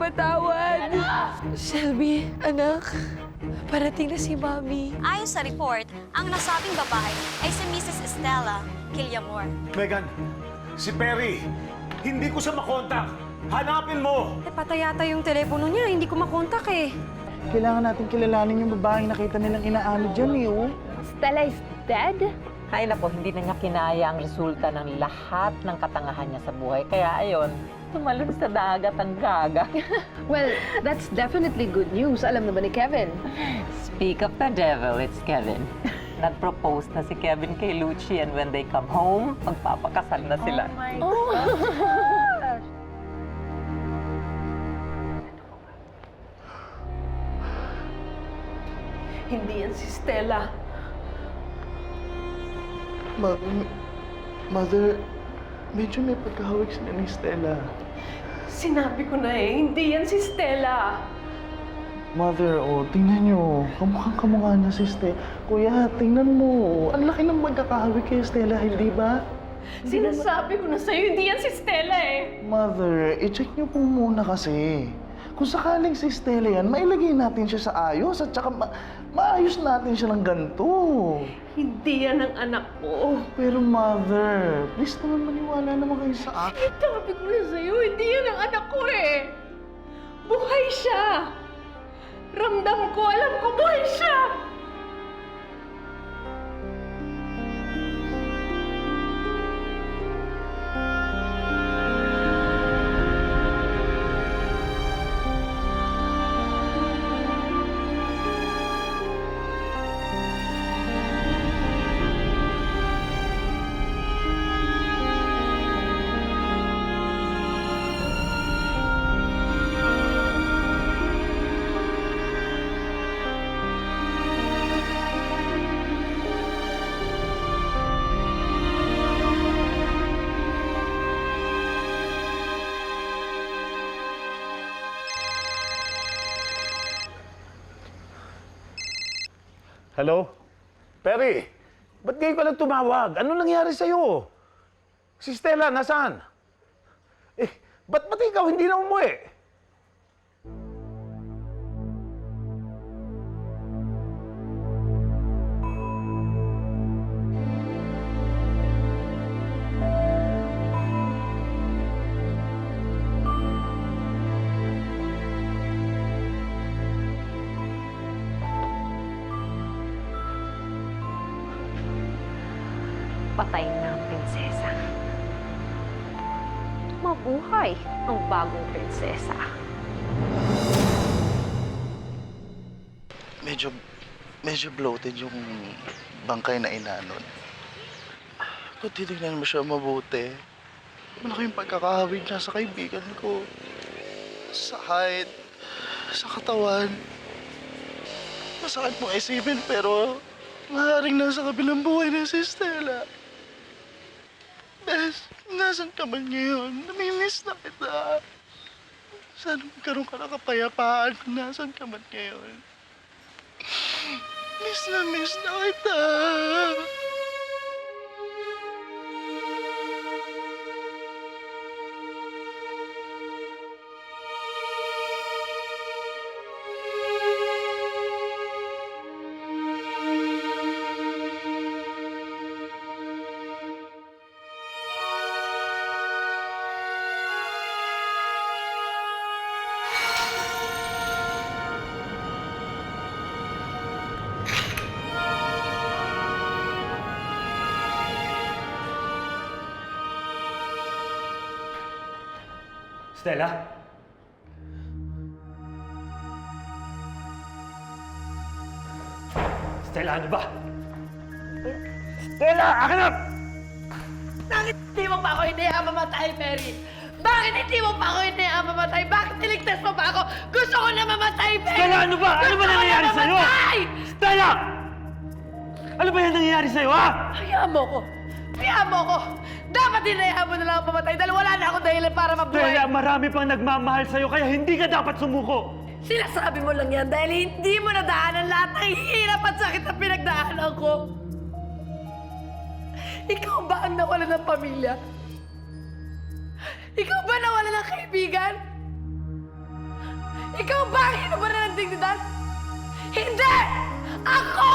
magpatawad. Shelby, anak, parating na si Mami. Ayon sa report, ang nasabing babae ay si Mrs. Estela Killamor. Megan, si Perry, hindi ko siya makontak. Hanapin mo! Patay yata yung telepono niya, hindi ko makontak eh. Kailangan natin kilalanin yung babaeng nakita nilang inaano dyan eh, oh. Stella is dead? Ay nako, hindi na niya kinaya ang resulta ng lahat ng katangahan niya sa buhay. Kaya ayon, tumalon sa dagat ang gaga. Well, that's definitely good news. Alam na ba ni Kevin? Speak of the devil, it's Kevin. Nag-propose na si Kevin kay Lucci and when they come home, magpapakasal na sila. Hindi yan si Stella. Mother, medyo may pagkahawig sila ni Stella. Sinabi ko na eh, hindi yan si Stella. Mother, oh, tingnan niyo. Kamukhang-kamukha na si Stella. Kuya, tingnan mo. Ang laki ng magkakahawig kay Stella, hindi ba? Sinasabi ko na sa'yo, hindi yan si Stella eh. Mother, i-check niyo po muna kasi. Kung sakaling si Stella yan, mailagay natin siya sa ayos at saka maayos natin siya ng ganito. Hindi yan ang anak ko. Pero Mother, please naman maniwala naman kayo sa akin. Sabi ko na sa'yo, hindi yan ang anak ko eh. Buhay siya. Ramdam ko, alam ko, buhay siya. Hello? Perry, ba't ngayon ka lang tumawag? Ano nangyari sa'yo? Si Stella, nasaan? Ba't ikaw hindi na umuwi? Patay na ang prinsesa. Mabuhay ang bagong prinsesa. Medyo bloated yung bangkay na inanon. Kung titignan mo siya mabuti, malaki yung pagkakahawig niya sa kaibigan ko. Sa height, sa katawan. Masakit mong isipin pero maaaring nasa kabilang buhay na si Stella. Bes, nasan ka man ngayon? Namimiss na kita. Sana magkaroon ka ng kapayapaan kung nasan ka man ngayon. Miss na kita. Stella? Stella, ano ba? Stella, akin na! Bakit hindi mo pa ako hinayaan mamatay, Perry? Bakit hindi mo pa ako hinayaan mamatay? Bakit niligtas mo pa ako? Gusto ko na mamatay, Perry! Stella, ano ba? Ano ba nangyayari sa'yo? Mamatay! Stella! Ano ba yan nangyayari sa'yo, ha? Hayaan mo ko! Hayaan mo ko! Dapat hinayaan mo na lang ako mamatay dahil wala na akong dahilan para mabuhay. Stella, marami pang nagmamahal sa'yo kaya hindi ka dapat sumuko. Sinasabi mo lang yan dahil hindi mo nadaanan lahat ng hirap at sakit na pinagdaanan ko. Ikaw ba ang nawala ng pamilya? Ikaw ba nawala ng kaibigan? Ikaw ba ang hinubaran ng dignidad? Hindi! Ako!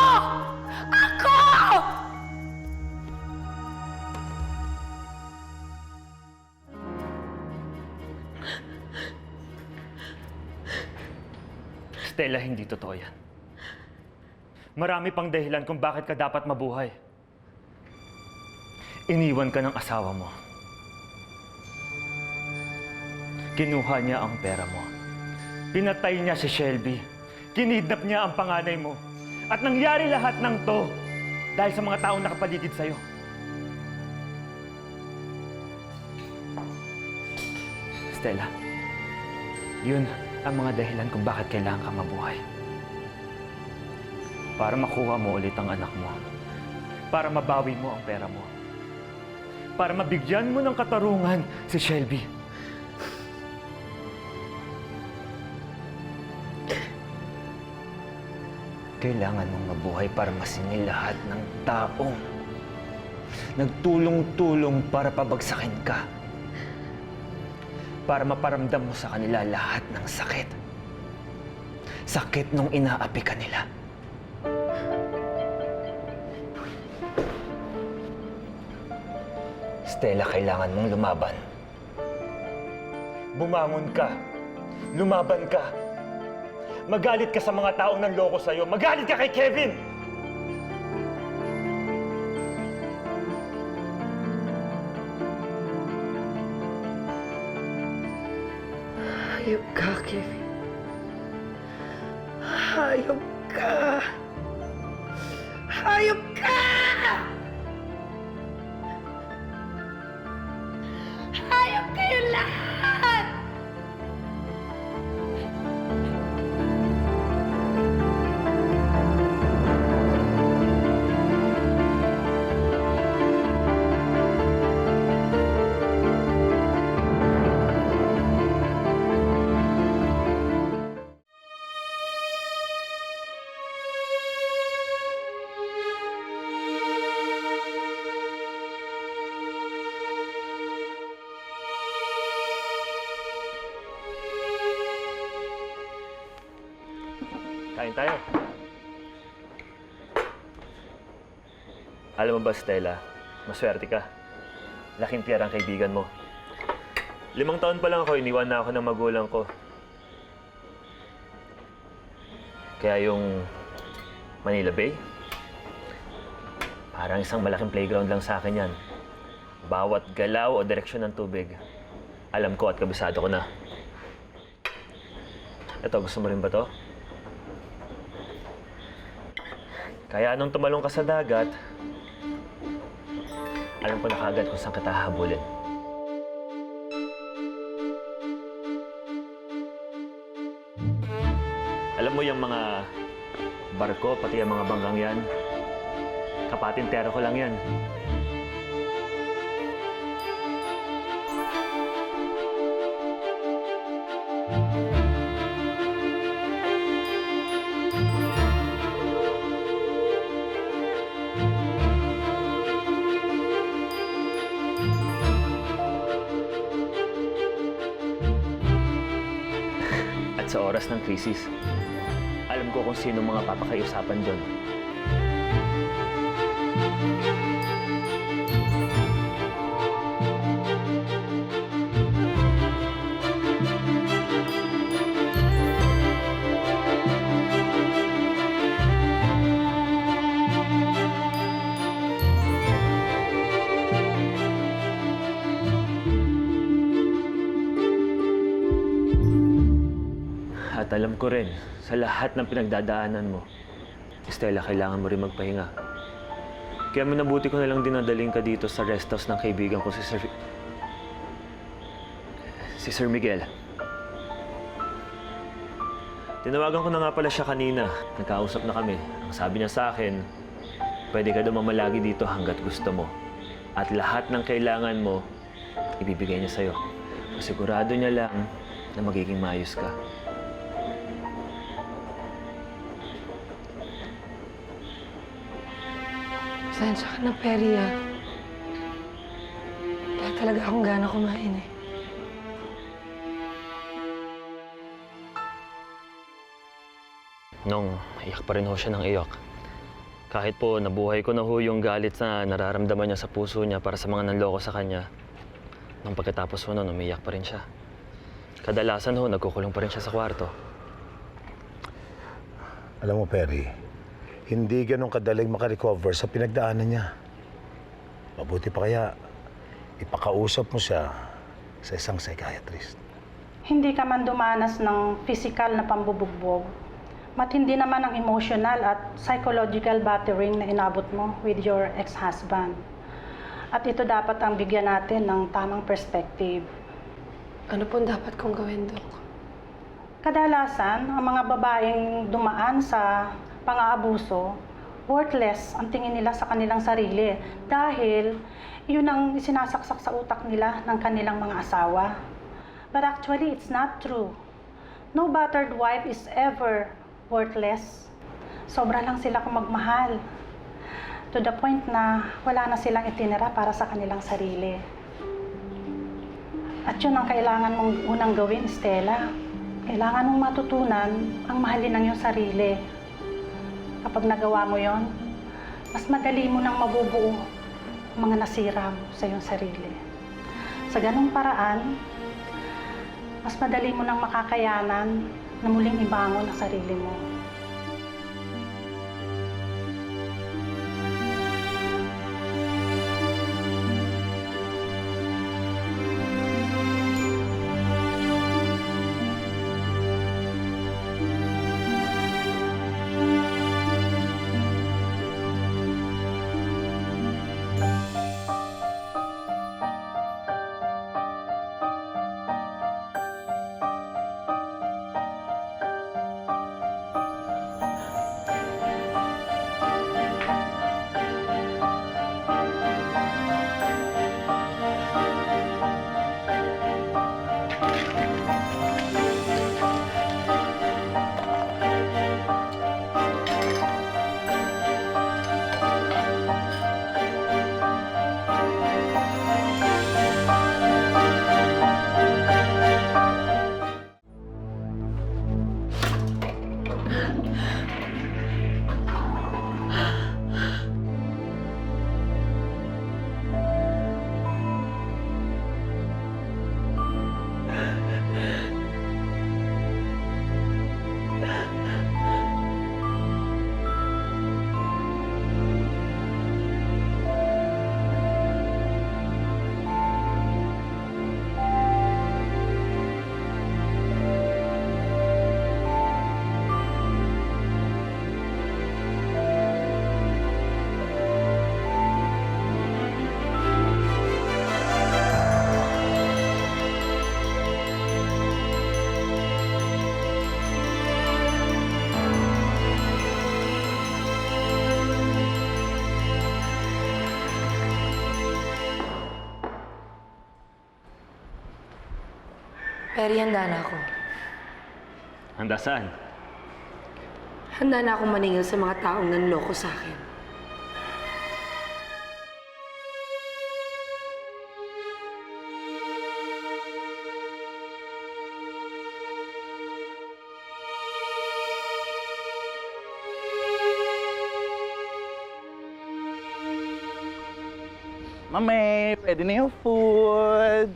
Ako! Stella, hindi totoo yan. Marami pang dahilan kung bakit ka dapat mabuhay. Iniwan ka ng asawa mo. Kinuha niya ang pera mo. Pinatay niya si Shelby. Kinidnap niya ang panganay mo. At nangyari lahat ng to dahil sa mga taong nakapaligid sa'yo. Stella, yun ang mga dahilan kung bakit kailangan ka mabuhay. Para makuha mo ulit ang anak mo. Para mabawi mo ang pera mo. Para mabigyan mo ng katarungan si Shelby. Kailangan mong mabuhay para masingil lahat ng taong nagtulong-tulong para pabagsakin ka. Para maparamdam mo sa kanila lahat ng sakit. Sakit nung inaapi ka nila. Stella, kailangan mong lumaban. Bumangon ka. Lumaban ka. Magalit ka sa mga taong nanloko sa'yo. Magalit ka kay Kevin! Hayop ka, Kevin. Hayop ka! Hayop ka! Hayop kayo lahat! Kain tayo. Alam mo ba, Stella, maswerte ka. Laking Pierre ang kaibigan mo. 5 taon pa lang ako, iniwan na ako ng magulang ko. Kaya yung Manila Bay, parang isang malaking playground lang sa akin yan. Bawat galaw o direksyon ng tubig, alam ko at kabisado ko na. Ito, gusto mo rin ba to? Kaya nung tumalong ka sa dagat, alam ko na kagad kung saan kita hahabulin. Alam mo yung mga barko, pati yung mga banggang yan, kapatintero ko lang yan. At sa oras ng krisis, alam ko kung sino mga papakaiusapan doon. At alam ko rin, sa lahat ng pinagdadaanan mo, Stella, kailangan mo rin magpahinga. Kaya minabuti ko na lang dinadaling ka dito sa rest house ng kaibigan ko, si Sir Miguel. Tinawagan ko na nga pala siya kanina. Nagkausap na kami. Ang sabi niya sa akin, pwede ka daw mamalagi dito hanggat gusto mo. At lahat ng kailangan mo, ibibigay niya sa'yo. Sigurado niya lang na magiging maayos ka. Pasensya ka na, Perry, ah. Kaya talaga akong gana kumain, eh. Nung iyak pa rin ho siya ng iyak. Kahit po nabuhay ko na ho yung galit na nararamdaman niya sa puso niya para sa mga nanloko sa kanya. Nung pagkatapos ho nun, umiyak pa rin siya. Kadalasan ho, nagkukulong pa rin siya sa kwarto. Alam mo, Perry, hindi ganun kadaling makarecover sa pinagdaanan niya. Mabuti pa kaya, ipakausap mo siya sa isang psychiatrist. Hindi ka man dumanas ng physical na pambubugbog, matindi naman ang emotional at psychological battering na inabot mo with your ex-husband. At ito dapat ang bigyan natin ng tamang perspective. Ano pong dapat kong gawin, Dok? Kadalasan, ang mga babaeng dumaan sa pang-aabuso, worthless ang tingin nila sa kanilang sarili dahil yun ang sinasaksak sa utak nila ng kanilang mga asawa. But actually, it's not true. No battered wife is ever worthless. Sobra lang sila kung magmahal. To the point na wala na silang itinira para sa kanilang sarili. At yun ang kailangan mong unang gawin, Stella. Kailangan mong matutunan ang mahalin ng iyong sarili. Kapag nagawa mo yon, mas madali mo nang mabubuo ang mga nasira mo sa iyong sarili. Sa ganung paraan, mas madali mo nang makakayanan na muling ibangon ang sarili mo. Perry, handa na ako. Handa saan? Handa na akong maningil sa mga taong nanloko sa akin. Mami, pwede na yung food.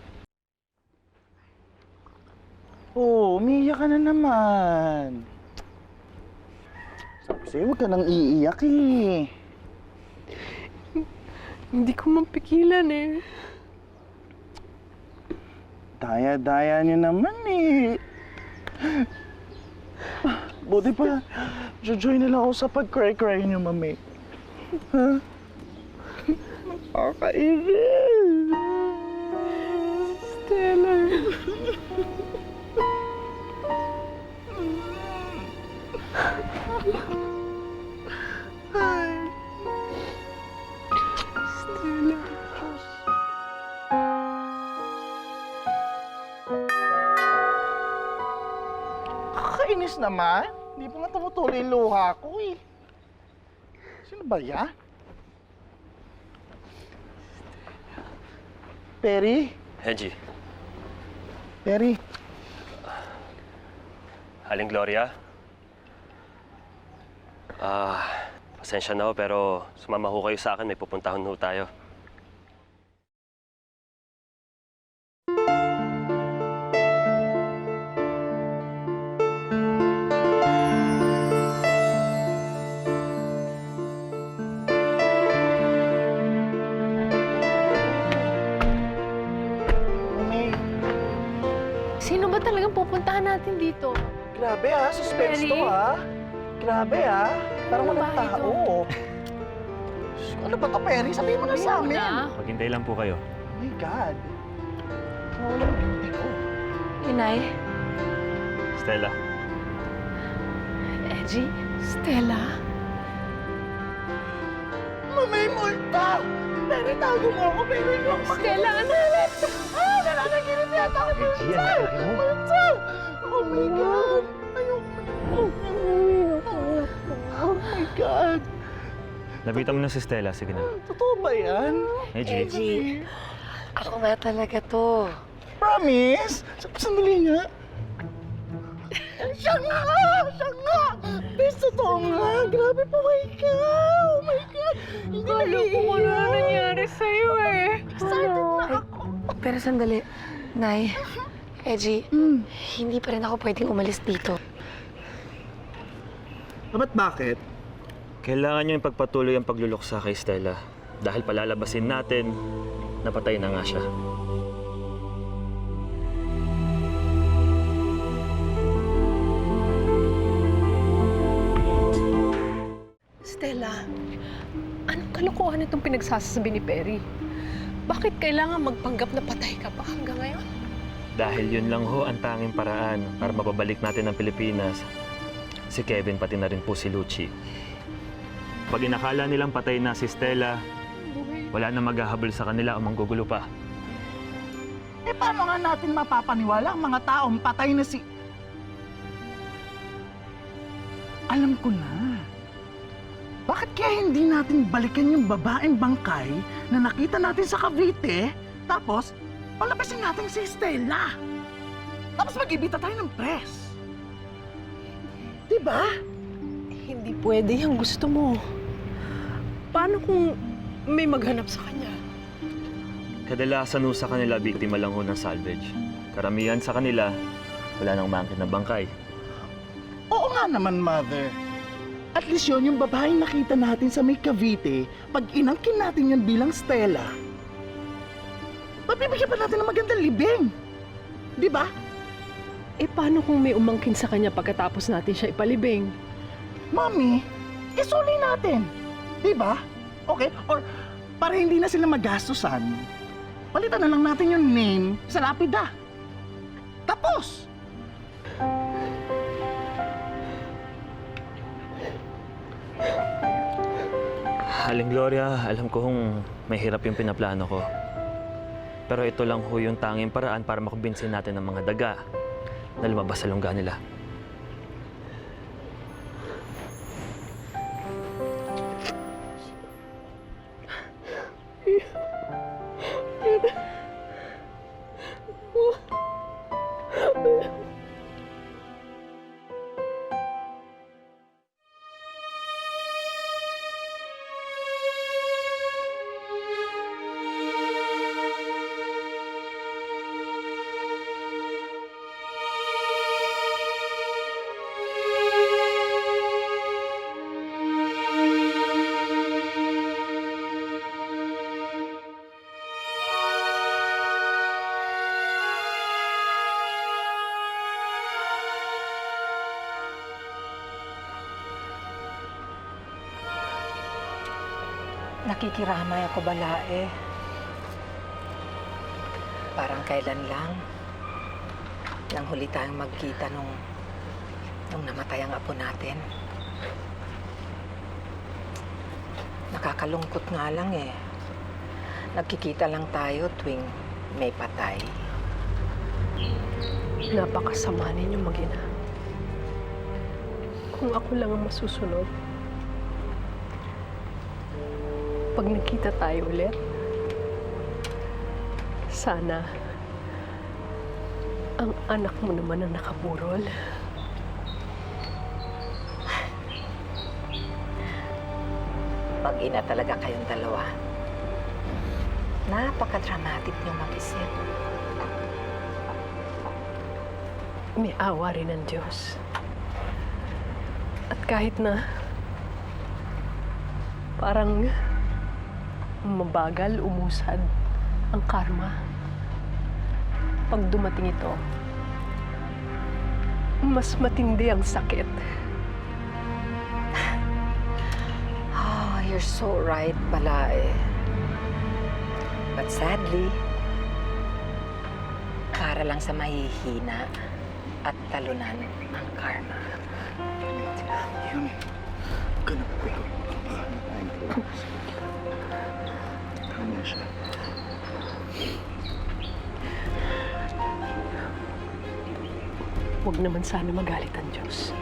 Oh, umiiyak ka na naman. Sabi sa'yo, huwag ka nang iiyak eh. Hindi ko mapigilan eh. Daya-daya niyo naman eh. Buti pa, jojoy na lang ako sa pag-cry-cry niyo, mami. Ha? Nakakainis. Stella. Ay. Stella. Kakainis naman. Hindi pa nga tumutuloy yung luha ko eh. Sino ba yan? Perry? Henji, Perry? Aling Gloria, Pasensya na ho, pero sumama ho kayo sa akin. May pupuntahan ho tayo. May, Sino ba talagang pupuntahan natin dito? grabe ha, suspense Mary? to ha. Grabe ha, parang Ano walang ba tao. Ano ba to, Perry? Sabihin mo na sa amin. Maghintay lang po kayo. Oh my God. Nawala yung beauty ko. Inay? Stella. Edgy? Stella? May multa! Perry, tago mo ako. Perry, huwag Stella, ano? Nananaginip yata ako. Reggie, ang laki mo. Multa! Oh my God! Ayoko. Oh my God! Lapitan mo na si Stella. Sige na. Totoo ba yan? Edgy. Ako nga talaga to. Promise? Sandali nga. Siya nga! Siya nga! Bes, totoo nga! Grabe po ikaw! Oh my God! Hindi Ko ano nangyari sa'yo eh. Excited na ako. Pero sandali, Nay, Edgy, hindi pa rin ako pwedeng umalis dito. Ba't bakit? Kailangan niyo yung pagpatuloy ang pagluluksa kay Stella. Dahil palalabasin natin, napatay na nga siya. Stella, anong kalokohan itong pinagsasabi ni Perry? Bakit kailangan magpanggap na patay ka pa hanggang ngayon? Dahil yun lang ho ang tanging paraan para mababalik natin ang Pilipinas. Si Kevin pati na rin po si Lucci. Pag inakala nilang patay na si Stella, wala na maghahabol sa kanila o manggugulo pa. Eh, paano nga natin mapapaniwala ang mga taong patay na si... Alam ko na. Bakit kaya hindi natin balikan yung babaeng bangkay na nakita natin sa Cavite, tapos palabasin natin si Stella? Tapos mag-ibita tayo ng press. Diba? Hindi pwede yung gusto mo. Paano kung may maghanap sa kanya? Kadalasan ho sa kanila, biktima lang ho ng salvage. Karamihan sa kanila, wala nang maangkin na bangkay. Oo nga naman, Mother. At least yun, yung babaeng nakita natin sa may Cavite, pag inangkin natin yun bilang Stella, mabibigyan pa natin ng magandang libing. Di ba? Eh paano kung may umangkin sa kanya pagkatapos natin siya ipalibing? Mami, isuli natin. Di ba? Okay? Or para hindi na sila magastusan, palitan na lang natin yung name sa lapida. Tapos! Aling Gloria, alam ko hong mahirap yung pinaplano ko. Pero ito lang ho yung tanging paraan para makumbinsin natin ng mga daga na lumabas sa lungga nila. Nakikiramay ako balae. Parang kailan lang. Nang huli tayong magkita nung namatay ang apo natin. Nakakalungkot nga lang eh. Nagkikita lang tayo tuwing may patay. Napakasama ninyo mag-ina. Kung ako lang ang masusunod, pag nakita tayo ulit, sana ang anak mo naman ang nakaburol. Mag-ina talaga kayong dalawa. Napaka-dramatic niyong mag-isip. May awa rin ng Diyos. At kahit na parang mabagal umusad ang karma, pag dumating ito, mas matindi ang sakit. Oh, you're so right pala eh. But sadly, para lang sa mahihina at talunan ang karma. Yun. Ganun po. Tama siya. Huwag naman sana magalit ang Diyos.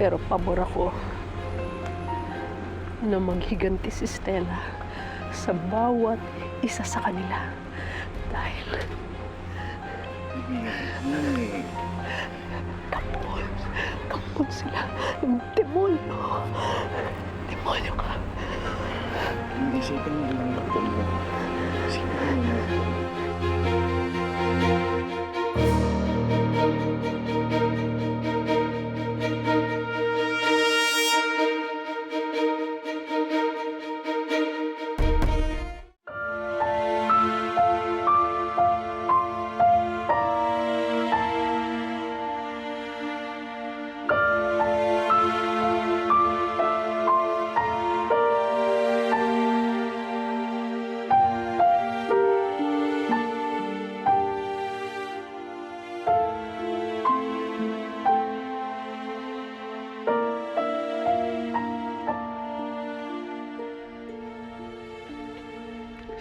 Pero pabor ako na maghiganti si Stella sa bawat isa sa kanila. Dahil kapon sila ng demonyo. Demonyo ka. Isipin mo lang ako mo. Isipin mo lang.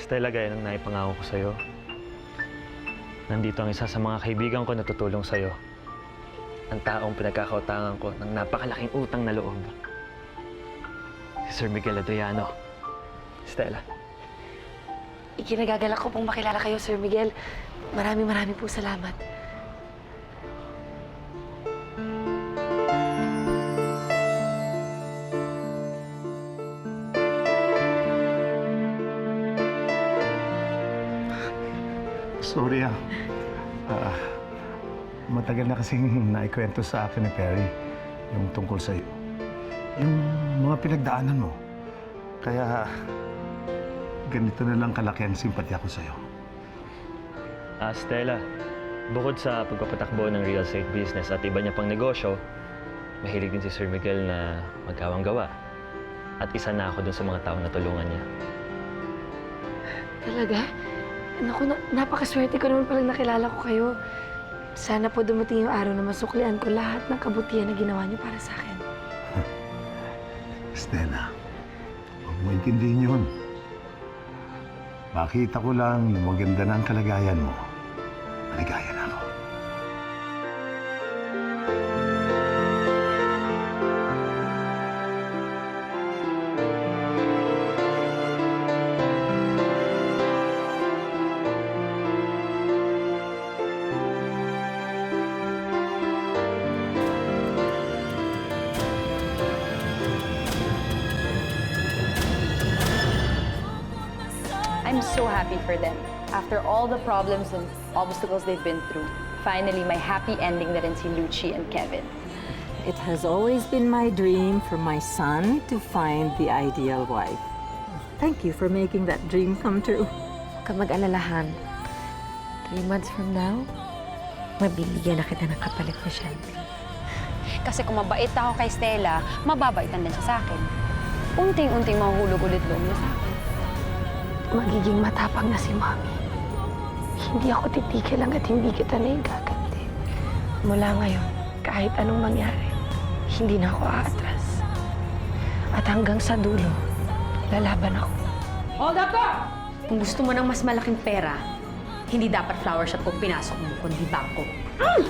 Stella, gaya ng naipangako ko sa'yo, nandito ang isa sa mga kaibigan ko na tutulong sa'yo. Ang taong pinagkakautangan ko ng napakalaking utang na loob. Si Sir Miguel Adriano. Stella. Ikinagagalak ko pong makilala kayo, Sir Miguel. Maraming po salamat. Sorry matagal na kasing naikwento sa akin ni Perry yung tungkol sa'yo. Yung mga pinagdaanan mo. Kaya ganito na lang kalaki ang simpatya ko sa'yo. Stella, bukod sa pagpapatakbo ng real estate business at iba niya pang negosyo, mahilig din si Sir Miguel na magkawang gawa. At isa na ako dun sa mga taong natulungan niya. Talaga? Naku, napakaswerte ko naman palang nakilala ko kayo. Sana po dumating yung araw na masuklian ko lahat ng kabutihan na ginawa niyo para sa akin. Stella, huwag mo intindihin yun. Makita ko lang na maganda na ang kalagayan mo. Maligaya na ako. I'm so happy for them. After all the problems and obstacles they've been through, finally, may happy ending na rin si Lucci and Kevin. It has always been my dream for my son to find the ideal wife. Thank you for making that dream come true. Huwag kang mag-alalahan. 3 months from now, mabibigyan na kita ng kapalit na syempre. Kasi kung mabait ako kay Stella, mababaitan din siya sa akin. Unting-unting mahuhulog ulit loob niya sa akin. Magiging matapang na si Mami. Hindi ako titigil hanggat hindi kita na igaganti. Mula ngayon, kahit anong mangyari, hindi na ako aatras. At hanggang sa dulo, lalaban ako. Hold up ka! Kung gusto mo ng mas malaking pera, hindi dapat flower shop kung pinasok mo, kundi bangko. Ay,